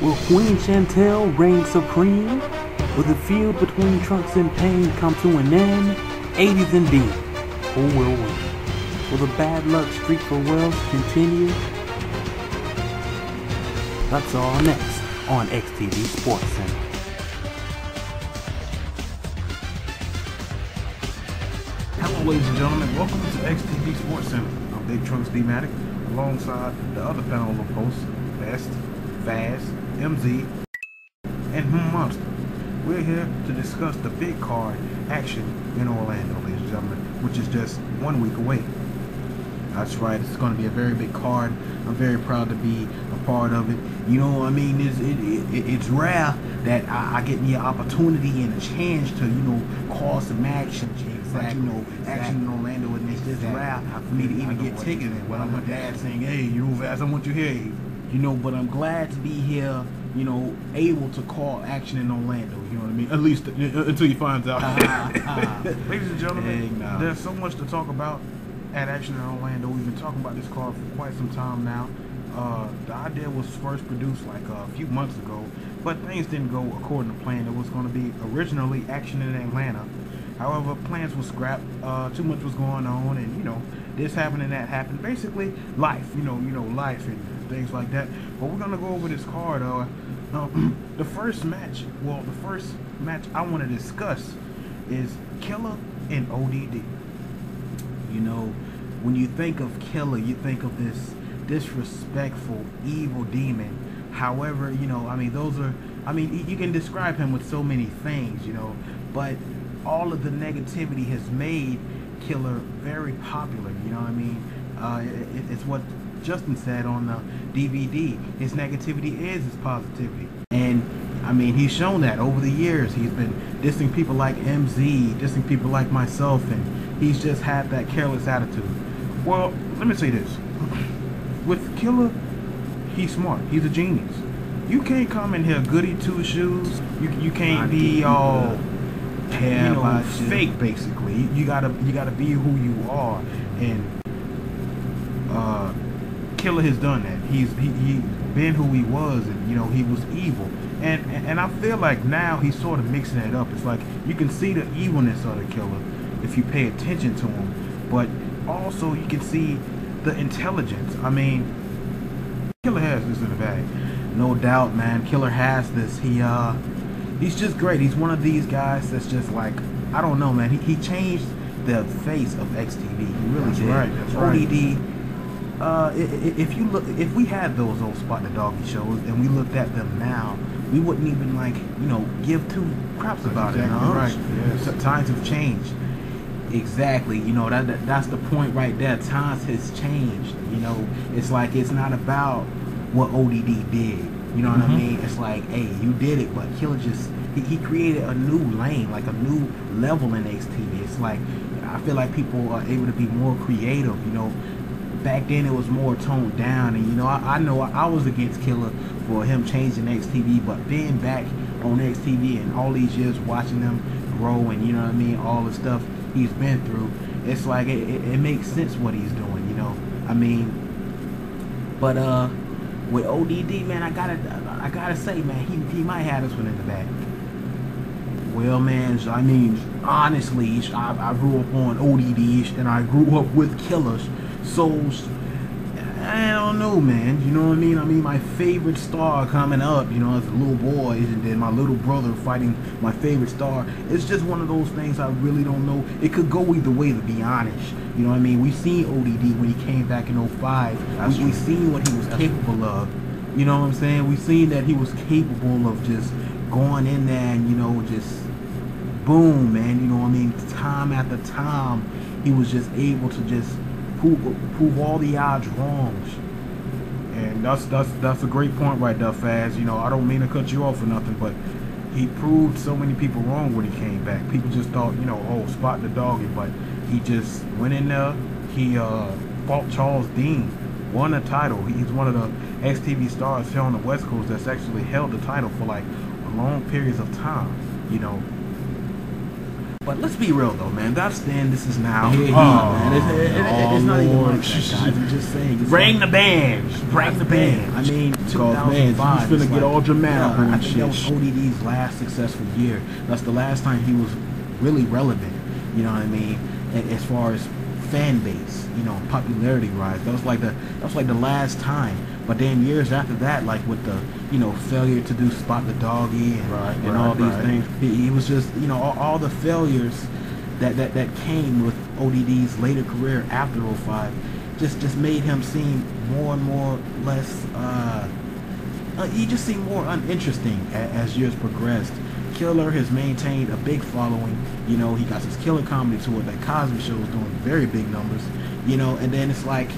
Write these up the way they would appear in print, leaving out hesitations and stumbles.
Will Queen Chantel reign supreme? Will the feud between Trunks and Pain come to an end? 80s and B, who will win? Will the bad luck streak for Wells continue? That's all next on XTV Sports Center. Hello, ladies and gentlemen. Welcome to XTV Sports Center. I'm Big Trunks D-Matic, alongside the other panel of hosts, Best, Fast, MZ, and Monster. We're here to discuss the big card action in Orlando, ladies and gentlemen, which is just 1 week away. That's right, it's going to be a very big card. I'm very proud to be a part of it. You know, I mean, it's rare that I get the opportunity and a chance to, you know, call some action. Exactly. You know, action in Orlando, and it's just rare for me to even get tickets. Well, my dad saying, "Hey, you know, Vaz, I want you here." You know, but I'm glad to be here, you know, able to call action in Orlando, you know what I mean? At least until he finds out. Ladies and gentlemen, there's so much to talk about at Action in Orlando. We've been talking about this card for quite some time now. The idea was first produced like a few months ago, but things didn't go according to plan. It was going to be originally Action in Atlanta. However, plans were scrapped. Too much was going on, and you know, this happened and that happened. Basically, life, you know, life and things like that. But we're gonna go over this card. The first match I want to discuss is Killer and ODD. You know, when you think of Killer, you think of this disrespectful, evil demon. However, you know, I mean, you can describe him with so many things, you know, but all of the negativity has made Killer very popular, you know what I mean? It's what Justin said on the DVD. His negativity is his positivity. And, I mean, he's shown that over the years. He's been dissing people like MZ, dissing people like myself, and he's just had that careless attitude. Well, let me say this. With Killer, he's smart. He's a genius. You can't come in here goody two-shoes. You can't be all... you know, fake, basically. You gotta be who you are, and Killer has done that. He's been who he was, and you know, he was evil, and I feel like now he's sort of mixing it up. It's like you can see the evilness of the Killer if you pay attention to him, but also you can see the intelligence. I mean, Killer has this in the bag, no doubt, man. Killer has this. He's just great. He's one of these guys that's just like, I don't know, man. He changed the face of XTV. He really did. That's right. ODD. If we had those old Spot the Doggy shows and we looked at them now, we wouldn't even, like, you know, give two craps about it. Right. Yes. Times have changed. Exactly. You know, that's the point right there. Times has changed. You know, it's like it's not about what ODD did. You know what I mean? It's like, hey, you did it, but Killer just, he created a new lane, like a new level in XTV. It's like, I feel like people are able to be more creative, you know. Back then it was more toned down, and you know, I know I was against Killer for him changing XTV, but being back on XTV and all these years watching them grow and, you know what I mean, all the stuff he's been through, it's like, it makes sense what he's doing, you know. I mean, but, with ODD, man, I gotta say, man, he might have this one in the bag. Well, man, I mean, honestly, I grew up on ODD, and I grew up with Killers, so I don't know, man. You know what I mean? I mean, my favorite star coming up, you know, as a little boy, and then my little brother fighting my favorite star. It's just one of those things I really don't know. It could go either way, to be honest. You know what I mean? We've seen ODD when he came back in 05. We've seen what he was capable of. You know what I'm saying? We've seen that he was capable of just going in there and, you know, just boom, man. You know what I mean? Time after time, he was just able to just prove all the odds wrong. And that's a great point right there, Faz. You know, I don't mean to cut you off or nothing, but he proved so many people wrong when he came back. People just thought, you know, oh, Spot the Doggy, but he just went in there. He fought Charles Dean, won a title. He's one of the XTV stars here on the West Coast that's actually held the title for like long periods of time, you know. But let's be real though, man. That's then. This is now. Man, it's not even like that, guys. I'm just saying. Bring the band. Bring the band. I mean, 2005. he's gonna get all dramatic I and think that was shit. ODD's last successful year. That's the last time he was really relevant. You know what I mean? As far as fan base, you know, popularity rise. That was like the last time. But then years after that, like with the, you know, failure to do Spot the Doggy and all these things, he was just, you know, all the failures that came with ODD's later career after 05 just made him seem more and more less, he just seemed more uninteresting as years progressed. Killer has maintained a big following. You know, he got his Killer Comedy Tour. That Cosby Show was doing very big numbers. You know, and then it's like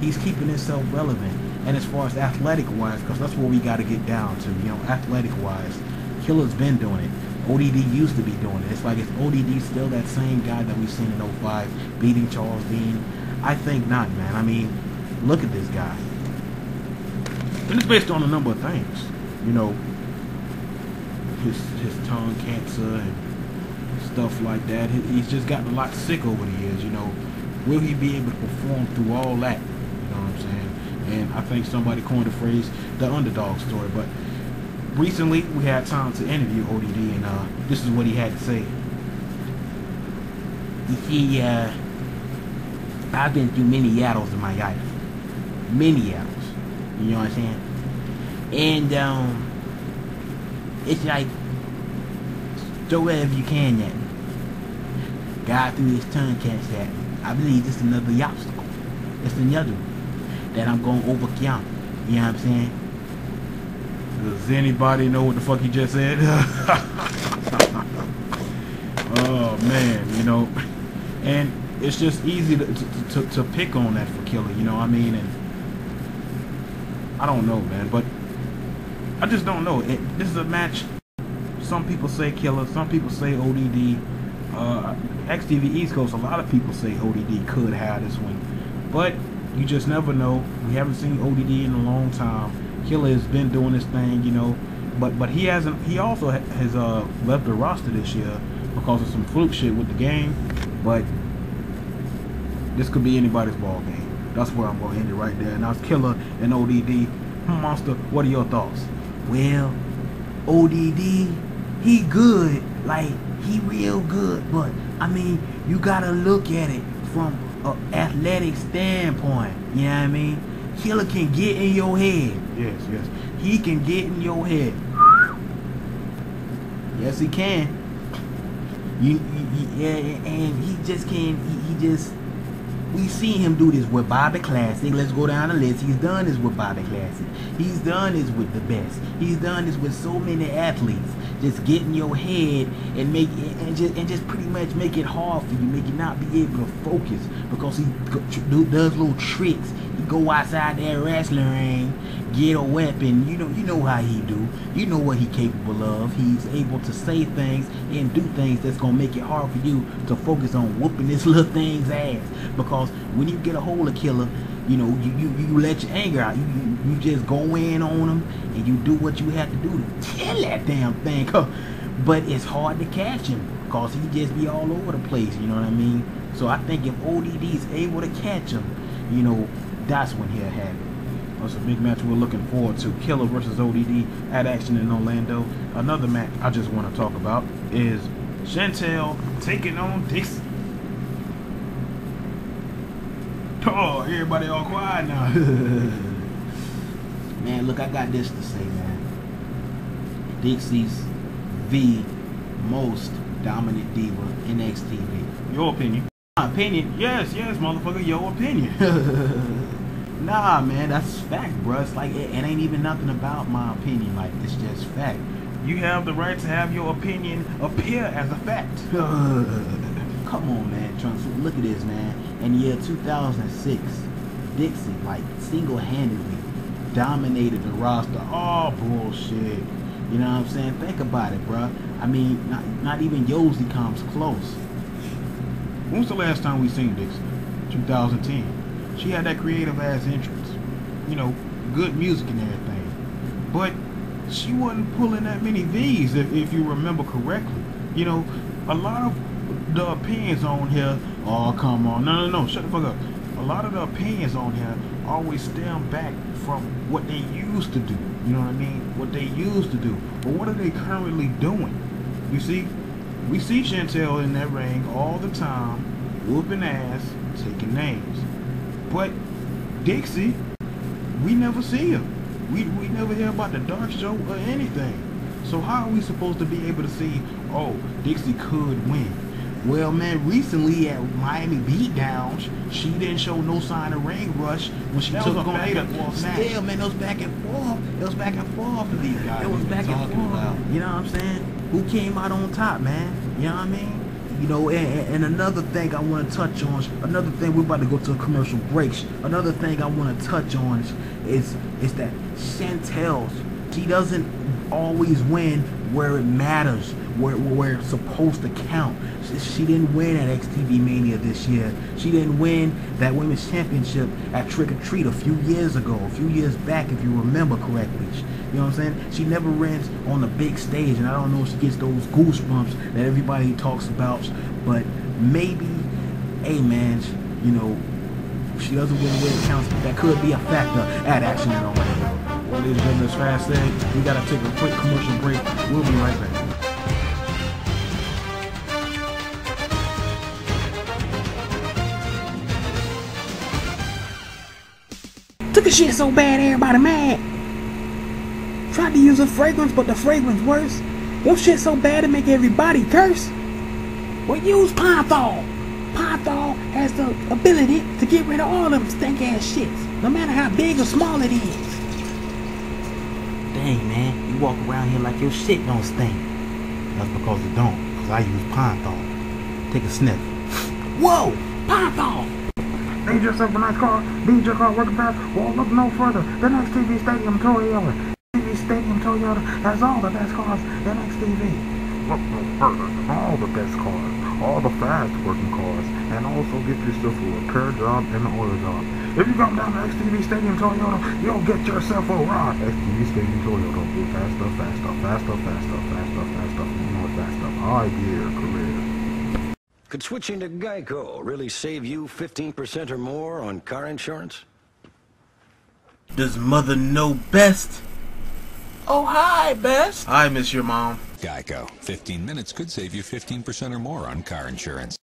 he's keeping himself relevant. And as far as athletic-wise, because that's what we got to get down to, you know, athletic-wise, Killer's been doing it. ODD used to be doing it. It's like, is ODD still that same guy that we've seen in 05, beating Charles Dean? I think not, man. I mean, look at this guy. And it's based on a number of things. You know, his tongue cancer and stuff like that. He's just gotten a lot sick over the years, you know. Will he be able to perform through all that? You know what I'm saying? And I think somebody coined the phrase, the underdog story. But recently, we had time to interview ODD, and this is what he had to say. You see, I've been through many yaddles in my life. Many yaddles. You know what I'm saying? And, it's like, throw whatever you can at me. God threw his tongue cancer at me. I believe this is another obstacle. It's another one that I'm going to overcome. You know what I'm saying? Does anybody know what the fuck he just said? Oh man, you know, and it's just easy to pick on that for Killer, you know what I mean? And I don't know, man, but I just don't know. This is a match. Some people say Killer, some people say ODD. XTV East Coast, a lot of people say ODD could have this one, but you just never know. We haven't seen ODD in a long time. Killer has been doing this thing, you know, but he hasn't. He also has left the roster this year because of some fluke shit with the game. But this could be anybody's ball game. That's where I'm gonna end it right there. And that's Killer and ODD. Monster, what are your thoughts? Well, ODD, he good, like he real good, but I mean, you gotta look at it from an athletic standpoint. You know what I mean? Killer can get in your head. Yes, yes. He can get in your head. Yes, he can. Yeah, and he just can't. He just. We seen him do this with Bobby Classic. Let's go down the list. He's done this with Bobby Classic. He's done this with the best. He's done this with so many athletes. Just get in your head and make and just pretty much make it hard for you, make you not be able to focus because he does little tricks. He go outside that wrestling ring, get a weapon. You know how he do. You know what he's capable of. He's able to say things and do things that's gonna make it hard for you to focus on whooping this little thing's ass. Because when you get a hold of Killer, you know, you let your anger out. You just go in on him and you do what you have to do to kill that damn thing. But it's hard to catch him because he just be all over the place. You know what I mean? So I think if ODD is able to catch him, you know, that's when he'll have it. That's a big match we're looking forward to. Killer versus ODD at Action in Orlando. Another match I just want to talk about is Chantel taking on Dixie. Oh, everybody all quiet now. Man, look, I got this to say, man. Dixie's the most dominant diva in XTV. Your opinion. My opinion? Yes, motherfucker, your opinion. Nah, man, that's fact, bruh. It's like, it ain't even nothing about my opinion. Like, it's just fact. You have the right to have your opinion appear as a fact. Come on, man, Trunks. Look at this, man. In the year 2006, Dixie, like, single-handedly dominated the roster. Oh, bullshit. You know what I'm saying? Think about it, bruh. I mean, not even Yosi comes close. When was the last time we seen Dixie? 2010. She had that creative-ass entrance. You know, good music and everything. But she wasn't pulling that many V's, if you remember correctly. You know, a lot of the opinions on here, oh come on, no, shut the fuck up. A lot of the opinions on here always stem back from what they used to do. You know what I mean? What they used to do. But what are they currently doing? You see, we see Chantel in that ring all the time, whooping ass, taking names. But Dixie, we never see her. We never hear about the dark show or anything. So how are we supposed to be able to see, oh, Dixie could win? Well, man, recently at Miami Beatdowns, she didn't show no sign of ring rush when she took on Ada. Still, man, it was back and forth. It was back and forth for these guys. It was back and forth. You know what I'm saying? Who came out on top, man? You know what I mean? You know, and another thing I want to touch on, another thing, we're about to go to commercial breaks. Another thing I want to touch on is that Chantel's, she doesn't always win where it matters, where it's supposed to count. She didn't win at XTV Mania this year. She didn't win that women's championship at Trick or Treat a few years ago, a few years back, if you remember correctly. You know what I'm saying? She never ran on the big stage, and I don't know if she gets those goosebumps that everybody talks about, but maybe, hey man, you know, she doesn't win the way it counts. That could be a factor at Action and Orlando. Ladies and gentlemen, as Fast said, we gotta take a quick commercial break. We'll be right back. Took a shit so bad everybody mad. Tried to use a fragrance, but the fragrance worse. Your shit so bad it make everybody curse. Well, use Pine-Sol. Pine-Sol has the ability to get rid of all them stink ass shits, no matter how big or small it is. Dang man, you walk around here like your shit don't stink. That's because it don't, because I use Pine-Sol. Take a sniff. Whoa! Pine-Sol! Need yourself a nice car, need your car working fast, well look no further than XTV Stadium Toyota. XTV Stadium Toyota has all the best cars in XTV. Look no further than all the best cars, all the fast working cars, and also get yourself a repair job and an oil job. If you come down to XTV Stadium Toyota, you'll get yourself a ride. XTV Stadium Toyota, faster, faster, faster, faster, faster, faster, more faster. Idea career. Could switching to Geico really save you 15% or more on car insurance? Does mother know best? Oh, hi, Best. I miss your mom. Geico. 15 minutes could save you 15% or more on car insurance.